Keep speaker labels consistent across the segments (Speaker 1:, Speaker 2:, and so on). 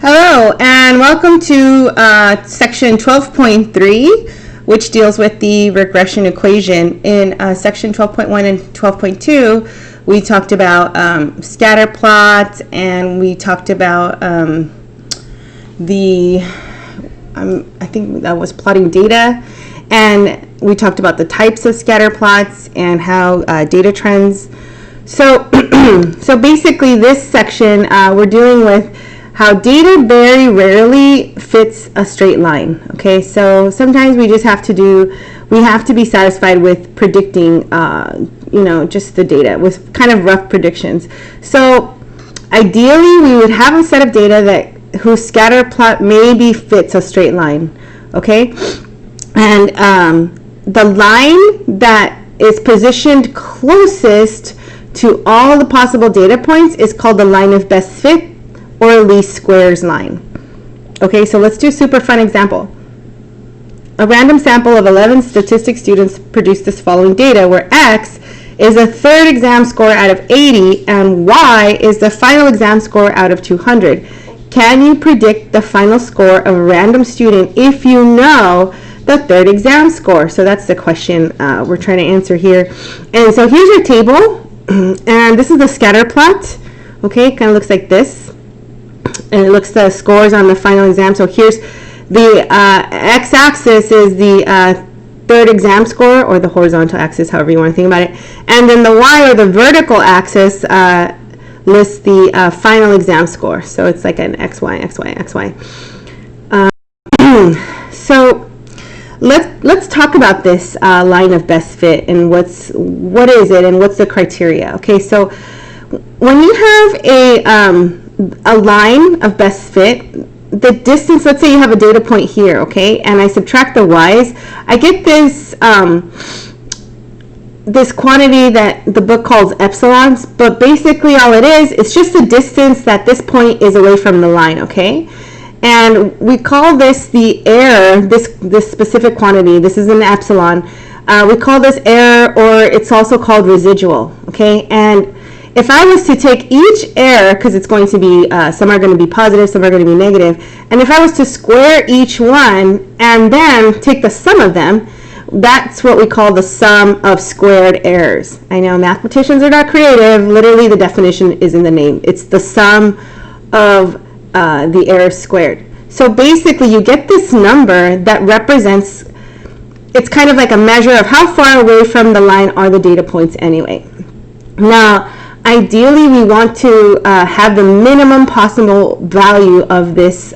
Speaker 1: Hello, and welcome to section 12.3, which deals with the regression equation. In section 12.1 and 12.2, we talked about scatter plots, and we talked about I think that was plotting data, and we talked about the types of scatter plots and how data trends. So, so basically this section, we're dealing with how data very rarely fits a straight line. Okay, so sometimes we just have to be satisfied with predicting, just the data with kind of rough predictions. So ideally, we would have a set of data whose scatter plot maybe fits a straight line. Okay, and the line that is positioned closest to all the possible data points is called the line of best fit, or least squares line. Okay, so let's do a super fun example. A random sample of 11 statistics students produced this following data, where X is the third exam score out of 80 and Y is the final exam score out of 200. Can you predict the final score of a random student if you know the third exam score? So that's the question we're trying to answer here. And so here's your table, and this is the scatter plot. Okay, kind of looks like this. And it looks the scores on the final exam. So here's the x-axis is the third exam score, or the horizontal axis, however you want to think about it. And then the y, or the vertical axis, lists the final exam score. So it's like an xy, xy, xy. So let's talk about this line of best fit and what is it and what's the criteria. Okay, so when you have a line of best fit, the distance, let's say you have a data point here, okay, and I subtract the y's, I get this this quantity that the book calls epsilons, but basically all it is, it's just the distance that this point is away from the line, okay? And we call this the error, this specific quantity, this is an epsilon, we call this error, or it's also called residual, okay? And if I was to take each error, because it's going to be, some are going to be positive, some are going to be negative, and if I was to square each one and then take the sum of them, that's what we call the sum of squared errors. I know mathematicians are not creative. Literally, the definition is in the name. It's the sum of the errors squared. So basically, you get this number that represents, it's kind of like a measure of how far away from the line are the data points anyway. Now, ideally, we want to have the minimum possible value of this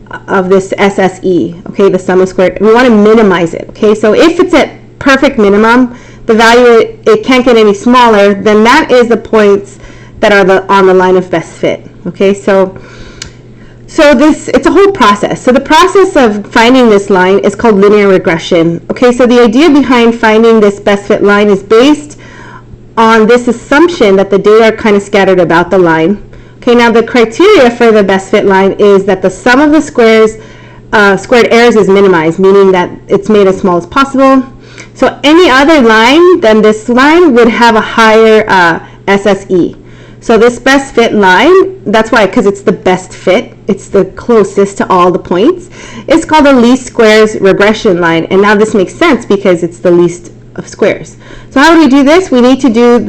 Speaker 1: SSE, okay, the sum of squared. We want to minimize it, okay? So if it's at perfect minimum, the value, it can't get any smaller, then that is the points that are on the line of best fit, okay? So it's a whole process. So the process of finding this line is called linear regression, okay? So the idea behind finding this best fit line is based on this assumption that the data are kind of scattered about the line. Okay, now the criteria for the best fit line is that the sum of the squared errors is minimized, meaning that it's made as small as possible. So any other line than this line would have a higher SSE. So this best fit line, that's why, because it's the best fit, it's the closest to all the points, it's called the least squares regression line. And now this makes sense because it's the least of squares. So how do we do this? We need to do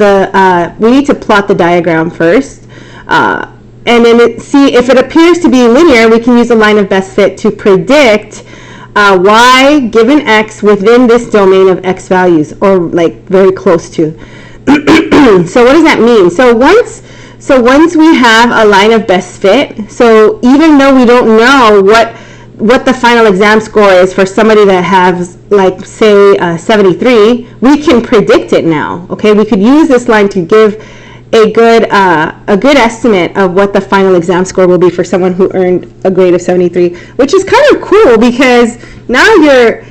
Speaker 1: we need to plot the diagram first, and then see if it appears to be linear. We can use a line of best fit to predict y given x within this domain of x values, or like very close to. So what does that mean? So once we have a line of best fit, so even though we don't know what the final exam score is for somebody that has, like, say, 73, we can predict it now. Okay, we could use this line to give a good estimate of what the final exam score will be for someone who earned a grade of 73, which is kind of cool because now you're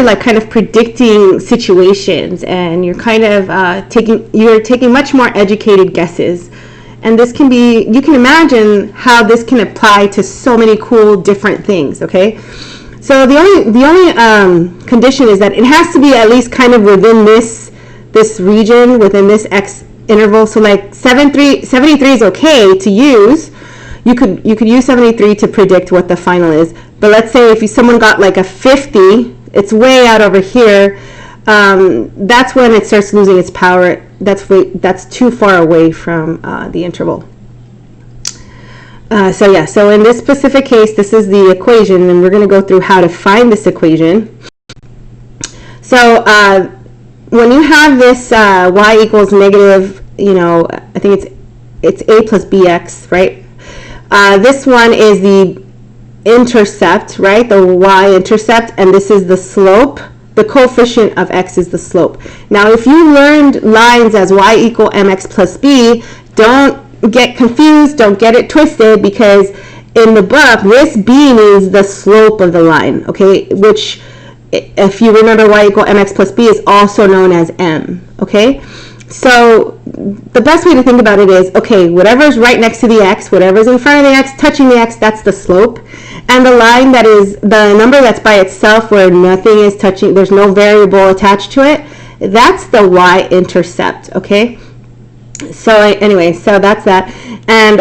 Speaker 1: like kind of predicting situations, and you're kind of taking much more educated guesses. And this can be, you can imagine how this can apply to so many cool different things, okay? So the only condition is that it has to be at least kind of within this region, within this X interval. So like 73 is okay to use, you could use 73 to predict what the final is. But let's say if someone got like a 50, it's way out over here. That's when it starts losing its power. That's too far away from the interval. So in this specific case, this is the equation, and we're going to go through how to find this equation. So when you have this y equals negative, I think it's a plus bx, right? This one is the intercept, right? The y-intercept, and this is the slope. The coefficient of x is the slope. Now, if you learned lines as y equal mx plus b, don't get confused, don't get it twisted, because in the book, this b means the slope of the line, okay? Which, if you remember, y equal mx plus b is also known as m, okay? So the best way to think about it is, okay, whatever's right next to the x, whatever's in front of the x, touching the x, that's the slope. And the line that is the number that's by itself, where nothing is touching, there's no variable attached to it, that's the y-intercept, okay? So anyway, so that's that. And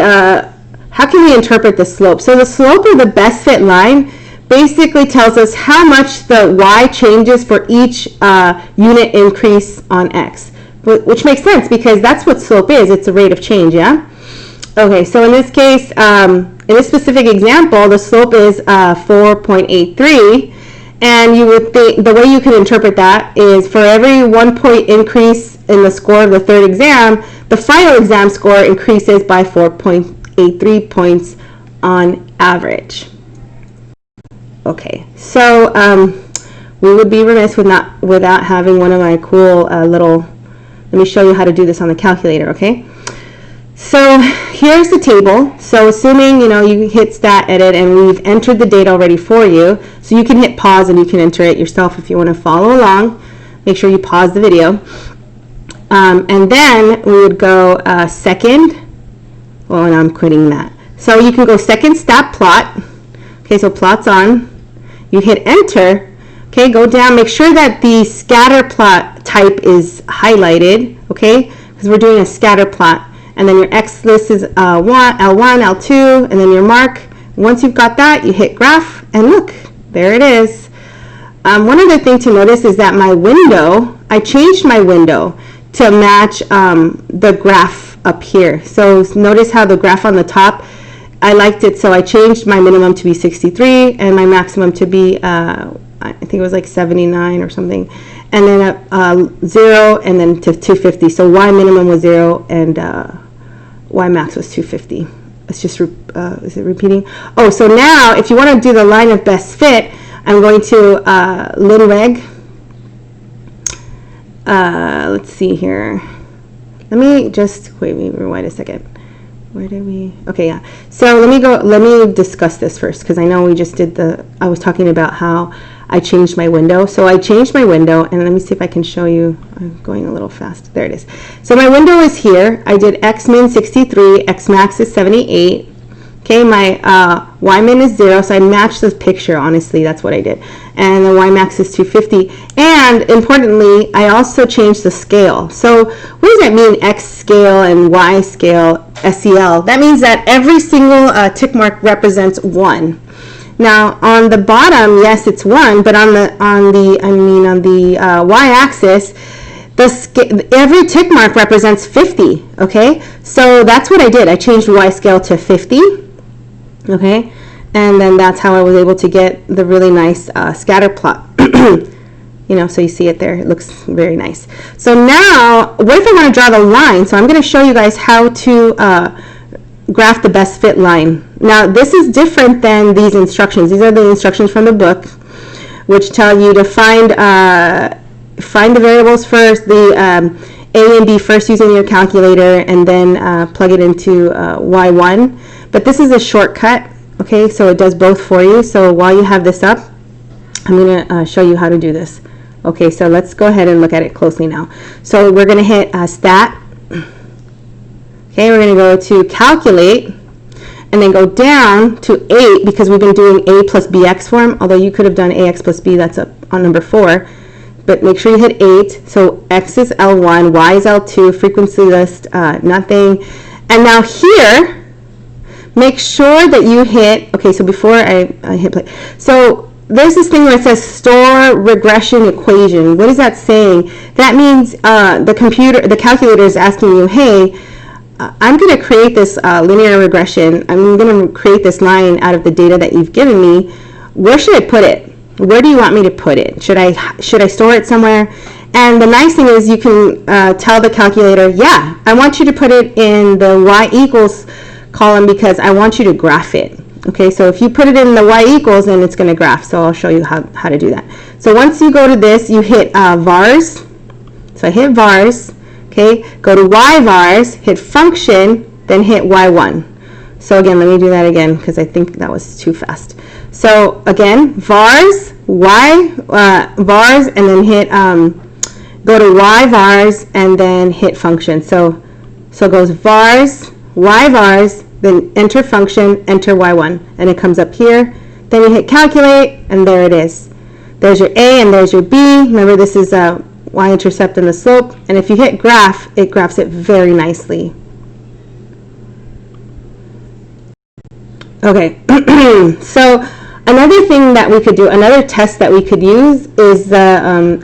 Speaker 1: how can we interpret the slope? So the slope of the best fit line basically tells us how much the y changes for each unit increase on x, which makes sense because that's what slope is. It's a rate of change, yeah? Okay, so in this case, in this specific example, the slope is 4.83, and you would think the way you can interpret that is for every 1 point increase in the score of the third exam, the final exam score increases by 4.83 points on average. Okay, so we would be remiss without having one of my cool little, let me show you how to do this on the calculator, okay? So here's the table. So assuming, you hit stat edit and we've entered the data already for you, so you can hit pause and you can enter it yourself if you want to follow along. Make sure you pause the video. And then we would go second. Well, and I'm quitting that. So you can go second stat plot. Okay, so plot's on. You hit enter. Okay, go down. Make sure that the scatter plot type is highlighted, okay, because we're doing a scatter plot. And then your X list is L1, L2, and then your mark. Once you've got that, you hit graph, and look, there it is. One other thing to notice is that my window, I changed my window to match the graph up here. So notice how the graph on the top, I liked it, so I changed my minimum to be 63 and my maximum to be, I think it was like 79 or something. And then 0 and then to 250. So Y minimum was 0 and Y max was 250. It's just, is it repeating? Oh, so now if you want to do the line of best fit, I'm going to linreg. Let's see here. Let me just, wait, rewind a second. Where did we, okay, yeah. So let me discuss this first, because I know we just did I was talking about how I changed my window. So I changed my window, and let me see if I can show you. I'm going a little fast. There it is. So my window is here. I did X min 63, X max is 78. Okay, my Y min is 0, so I matched this picture, honestly, that's what I did. And the Y max is 250. And importantly, I also changed the scale. So what does that mean, X scale and Y scale, SEL? That means that every single tick mark represents 1. Now on the bottom, yes, it's 1, but on the y-axis, every tick mark represents 50. Okay, so that's what I did. I changed y scale to 50. Okay, and then that's how I was able to get the really nice scatter plot. So you see it there. It looks very nice. So now, what if I want to draw the line? So I'm going to show you guys how to graph the best fit line. Now this is different than these instructions. These are the instructions from the book, which tell you to find the variables first, the A and B first using your calculator, and then plug it into Y1. But this is a shortcut, okay, so it does both for you. So while you have this up, I'm going to show you how to do this. Okay, so let's go ahead and look at it closely now. So we're going to hit stat. Okay, we're going to go to calculate, and then go down to 8, because we've been doing A plus BX form, although you could have done AX plus B, that's up on number 4. But make sure you hit 8. So X is L1, Y is L2, frequency list, nothing. And now here, make sure that you hit, okay, so before I hit play, so there's this thing where it says store regression equation. What is that saying? That means the calculator is asking you, hey, I'm going to create this linear regression. I'm going to create this line out of the data that you've given me. Where should I put it? Where do you want me to put it? Should I store it somewhere? And the nice thing is you can tell the calculator, yeah, I want you to put it in the y equals column because I want you to graph it. Okay, so if you put it in the y equals, then it's going to graph. So I'll show you how to do that. So once you go to this, you hit vars. So I hit vars. Okay, go to y vars, hit function, then hit y1. So again, let me do that again because I think that was too fast. So again, vars, vars, and then hit go to y vars and then hit function. So it goes vars, y vars, then enter function, enter y1, and it comes up here. Then you hit calculate, and there it is. There's your a and there's your b. Remember, this is y-intercept and the slope. And if you hit graph, it graphs it very nicely. Okay, so another thing that we could do, another test that we could use is and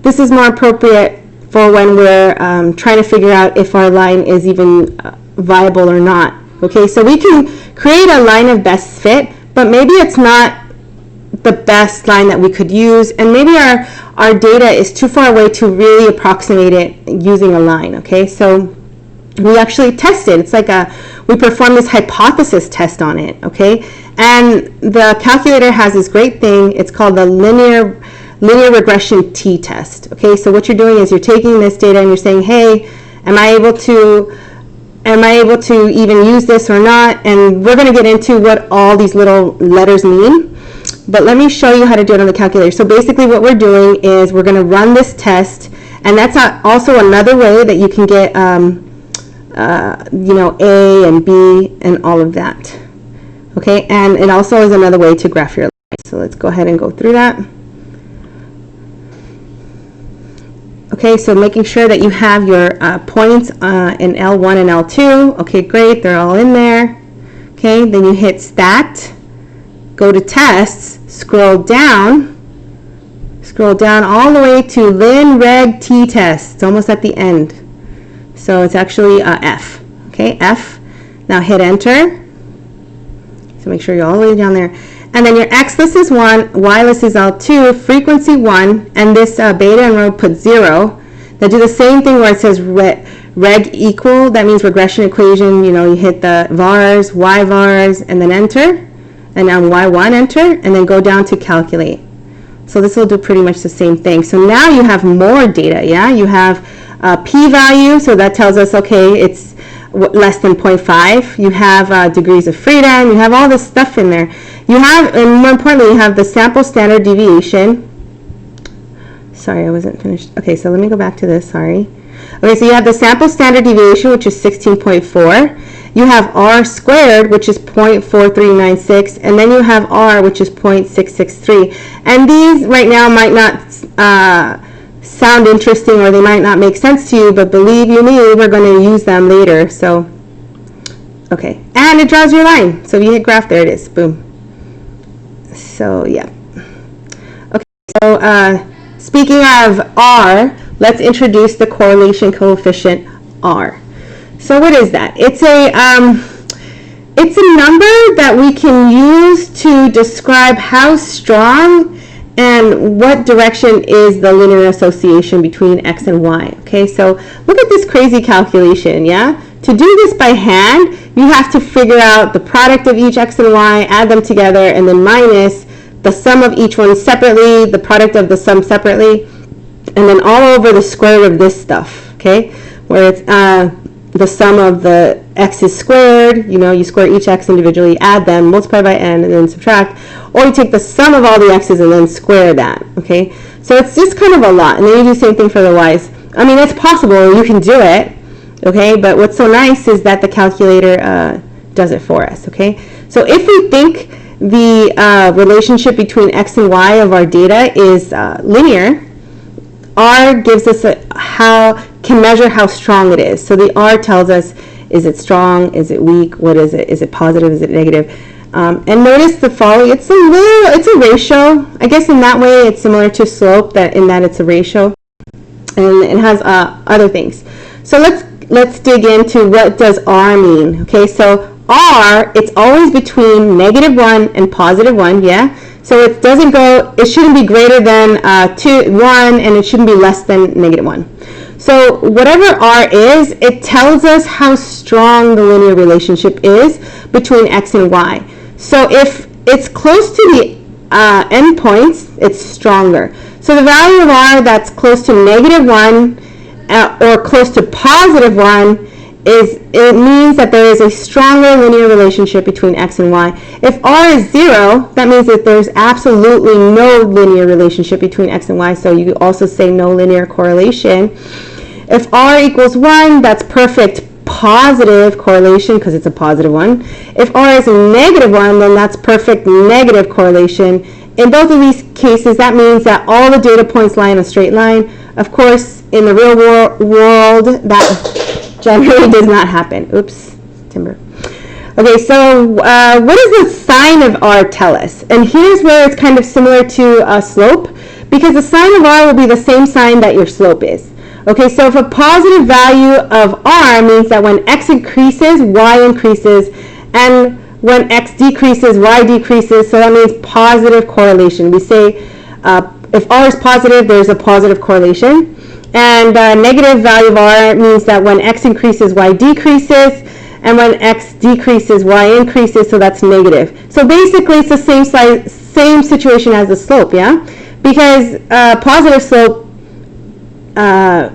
Speaker 1: this is more appropriate for when we're trying to figure out if our line is even viable or not. Okay, so we can create a line of best fit, but maybe it's not the best line that we could use, and maybe our data is too far away to really approximate it using a line. Okay, so we actually tested. It's like we performed this hypothesis test on it. Okay, and the calculator has this great thing. It's called the linear regression t-test. Okay, so what you're doing is you're taking this data and you're saying, hey, am I able to even use this or not? And we're going to get into what all these little letters mean. But let me show you how to do it on the calculator. So basically what we're doing is we're going to run this test, and that's also another way that you can get you know, A and B and all of that. Okay, and it also is another way to graph your line. So let's go ahead and go through that. Okay, so making sure that you have your points in L1 and L2. Okay, great, they're all in there. Okay, then you hit stat, go to tests, scroll down all the way to lin reg t-test. It's almost at the end. So it's actually F. Okay, F. Now hit enter. So make sure you're all the way down there. And then your x-list is 1, y-list is L2, frequency 1, and this beta and rho put 0. Now do the same thing where it says reg equal. That means regression equation. You know, you hit the vars, y vars, and then enter. And now y1, enter, and then go down to calculate. So this will do pretty much the same thing. So now you have more data, yeah? You have p-value, so that tells us, okay, it's less than 0.5. You have degrees of freedom. You have all this stuff in there. You have, and more importantly, you have the sample standard deviation. Sorry, I wasn't finished. Okay, so let me go back to this, sorry. Okay, so you have the sample standard deviation, which is 16.4. You have r squared, which is 0.4396, and then you have r, which is 0.663. And these right now might not sound interesting, or they might not make sense to you, but believe you me, we're going to use them later. So, okay, and it draws your line. So if you hit graph, there it is, boom. So yeah. Okay, so speaking of r, let's introduce the correlation coefficient r. So what is that? It's a number that we can use to describe how strong and what direction is the linear association between x and y. Okay, so look at this crazy calculation, yeah? To do this by hand, you have to figure out the product of each x and y, add them together, and then minus the sum of each one separately, the product of the sum separately, and then all over the square root of this stuff, okay? Where it's the sum of the x's squared, you know, you square each x individually, add them, multiply by n, and then subtract. Or you take the sum of all the x's and then square that, okay? So it's just kind of a lot. And then you do the same thing for the y's. I mean, it's possible, you can do it, okay? But what's so nice is that the calculator does it for us, okay? So if we think the relationship between x and y of our data is linear, R gives us can measure how strong it is. So the R tells us Is it strong? Is it weak? What is it? Is it positive? Is it negative? And notice the following. It's a ratio. I guess in that way it's similar to slope, that in that it's a ratio, and it has other things. So let's dig into what does R mean. Okay, so R, it's always between -1 and +1. Yeah. So it doesn't go. It shouldn't be greater than 1, and it shouldn't be less than -1. So whatever R is, it tells us how strong the linear relationship is between X and Y. So if it's close to the endpoints, it's stronger. So the value of R that's close to -1 or close to +1 it means that there is a stronger linear relationship between X and Y. If R is 0, that means that there's absolutely no linear relationship between X and Y. So you could also say no linear correlation. If R equals 1, that's perfect positive correlation because it's a positive one. If R is a -1, then that's perfect negative correlation. In both of these cases, that means that all the data points lie in a straight line. Of course, in the real world, that generally does not happen. Oops, timber. Okay, so what does the sign of R tell us? And here's where it's kind of similar to a slope, because the sign of R will be the same sign that your slope is. Okay, so if a positive value of R means that when X increases, Y increases, and when X decreases, Y decreases, so that means positive correlation. We say if R is positive, there's a positive correlation. And negative value of R means that when X increases, Y decreases, and when X decreases, Y increases, so that's negative. So basically, it's the same situation as the slope, yeah? Because positive slope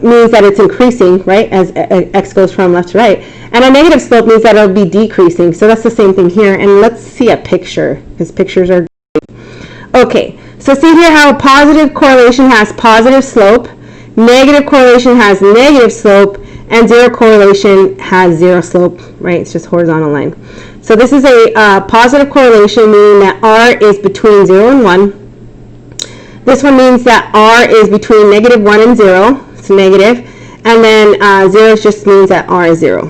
Speaker 1: means that it's increasing, right, as X goes from left to right. And a negative slope means that it'll be decreasing. So that's the same thing here. And let's see a picture, because pictures are great. Okay, so see here how a positive correlation has positive slope, negative correlation has negative slope, and zero correlation has zero slope, right? It's just horizontal line. So this is a positive correlation, meaning that R is between 0 and 1. This one means that R is between -1 and 0. It's negative. And then 0 just means that R is 0.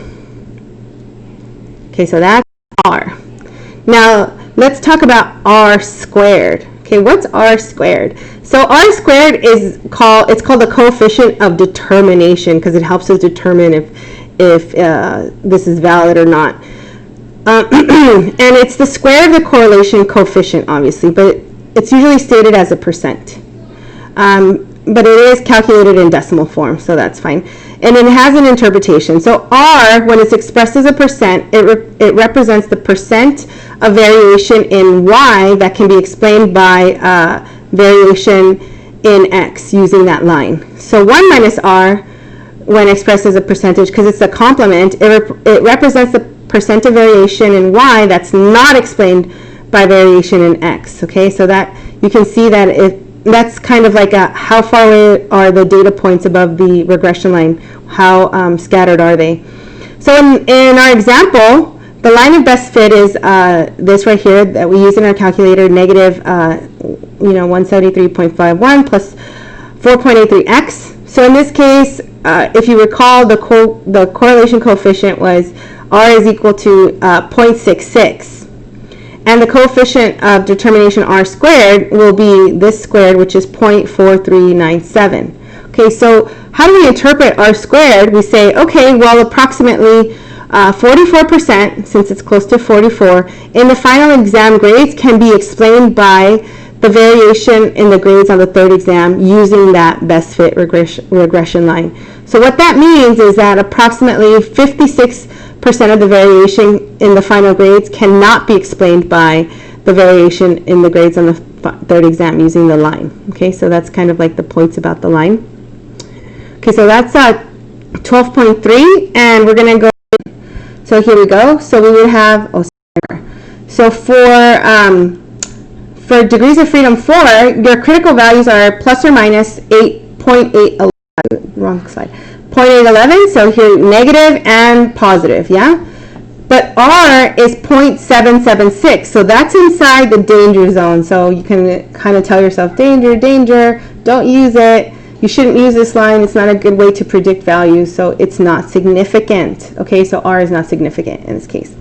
Speaker 1: Okay, so that's R. Now, let's talk about R squared. Okay, what's R squared? So R squared is called the coefficient of determination, because it helps us determine if this is valid or not. And it's the square of the correlation coefficient, obviously, but it's usually stated as a percent. But it is calculated in decimal form, so that's fine. And it has an interpretation. So R, when it's expressed as a percent, it represents the percent of variation in Y that can be explained by variation in X using that line. So 1 minus R, when expressed as a percentage, because it's a complement, it represents the percent of variation in Y that's not explained by variation in X. Okay, so that you can see that that's kind of like how far away are the data points above the regression line, how scattered are they. So in our example, the line of best fit is this right here that we use in our calculator, negative 173.51 plus 4.83x. So in this case, if you recall, the correlation coefficient was R is equal to 0.66. And the coefficient of determination R squared will be this squared, which is 0.4397. Okay, so how do we interpret R squared? We say, okay, well, approximately 44%, since it's close to 44, in the final exam grades can be explained by the variation in the grades on the third exam using that best fit regression line. So what that means is that approximately 56% of the variation in the final grades cannot be explained by the variation in the grades on the third exam using the line. Okay, so that's kind of like the points about the line. Okay, so that's 12.3, and we're going to go. So here we go. So we would have, so for degrees of freedom 4, your critical values are plus or minus 8.811, wrong slide, 0.811, so here negative and positive, yeah? But R is 0.776, so that's inside the danger zone. So you can kind of tell yourself, danger, danger, don't use it. You shouldn't use this line. It's not a good way to predict values, so it's not significant. Okay, so R is not significant in this case.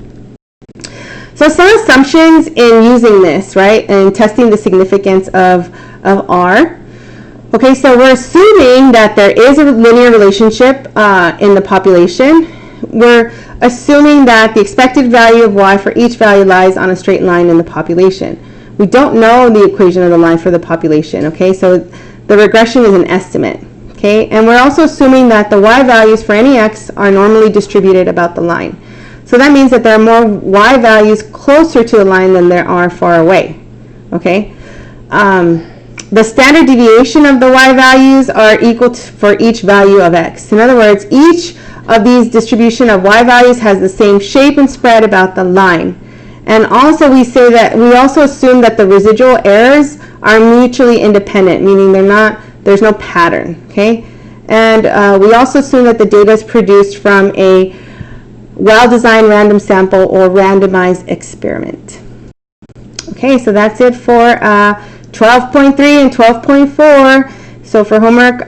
Speaker 1: So some assumptions in using this, right, and testing the significance of R. Okay, so we're assuming that there is a linear relationship in the population. We're assuming that the expected value of y for each value lies on a straight line in the population. We don't know the equation of the line for the population, okay? So the regression is an estimate, okay? And we're also assuming that the y values for any x are normally distributed about the line. So that means that there are more y values closer to the line than there are far away, okay? The standard deviation of the y values are equal for each value of x. In other words, each of these distribution of y values has the same shape and spread about the line. And also we say that we also assume that the residual errors are mutually independent, meaning there's no pattern, okay? And we also assume that the data is produced from a well-designed random sample or randomized experiment. Okay, so that's it for 12.3 and 12.4. So for homework,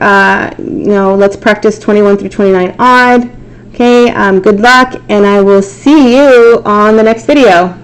Speaker 1: let's practice 21 through 29 odd. Okay, good luck, and I will see you on the next video.